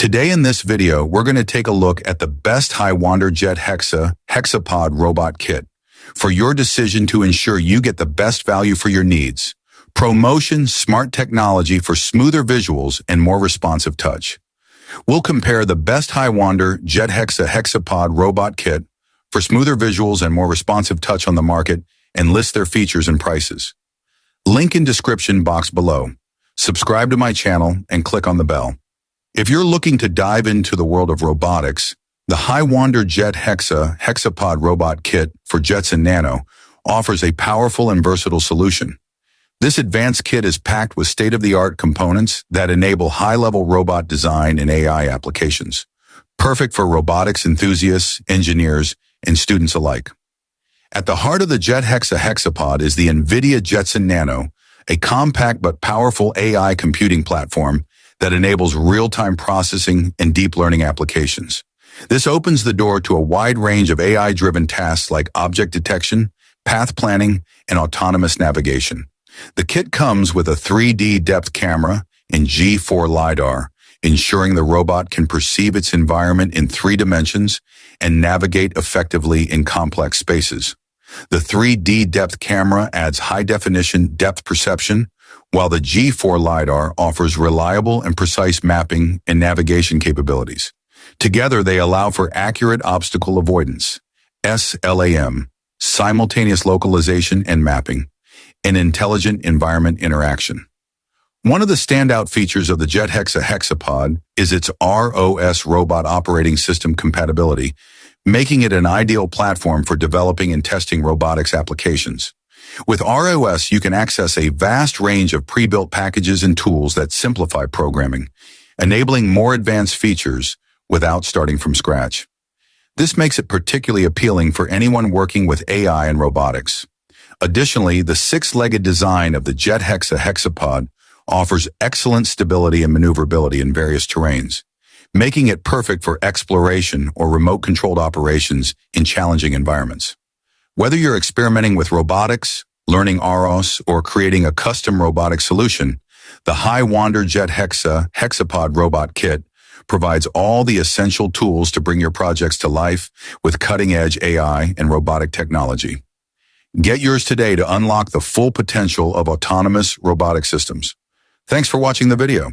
Today in this video, we're going to take a look at the best Hiwonder JetHexa Hexapod Robot Kit for your decision to ensure you get the best value for your needs. ProMotion smart technology for smoother visuals and more responsive touch. We'll compare the best Hiwonder JetHexa Hexapod Robot Kit for smoother visuals and more responsive touch on the market and list their features and prices. Link in description box below. Subscribe to my channel and click on the bell. If you're looking to dive into the world of robotics, the Hiwonder JetHexa Hexapod Robot Kit for Jetson Nano offers a powerful and versatile solution. This advanced kit is packed with state-of-the-art components that enable high-level robot design and AI applications, perfect for robotics enthusiasts, engineers, and students alike. At the heart of the JetHexa Hexapod is the NVIDIA Jetson Nano, a compact but powerful AI computing platform that enables real-time processing and deep learning applications. This opens the door to a wide range of AI-driven tasks like object detection, path planning, and autonomous navigation. The kit comes with a 3D depth camera and G4 Lidar, ensuring the robot can perceive its environment in 3 dimensions and navigate effectively in complex spaces. The 3D depth camera adds high-definition depth perception, while the G4 Lidar offers reliable and precise mapping and navigation capabilities. Together, they allow for accurate obstacle avoidance, SLAM, simultaneous localization and mapping, and intelligent environment interaction. One of the standout features of the JetHexa Hexapod is its ROS robot operating system compatibility, making it an ideal platform for developing and testing robotics applications. With ROS, you can access a vast range of pre-built packages and tools that simplify programming, enabling more advanced features without starting from scratch. This makes it particularly appealing for anyone working with AI and robotics. Additionally, the 6-legged design of the JetHexa Hexapod offers excellent stability and maneuverability in various terrains, making it perfect for exploration or remote-controlled operations in challenging environments. Whether you're experimenting with robotics, learning ROS, or creating a custom robotic solution, the Hiwonder JetHexa Hexapod Robot Kit provides all the essential tools to bring your projects to life with cutting-edge AI and robotic technology. Get yours today to unlock the full potential of autonomous robotic systems. Thanks for watching the video.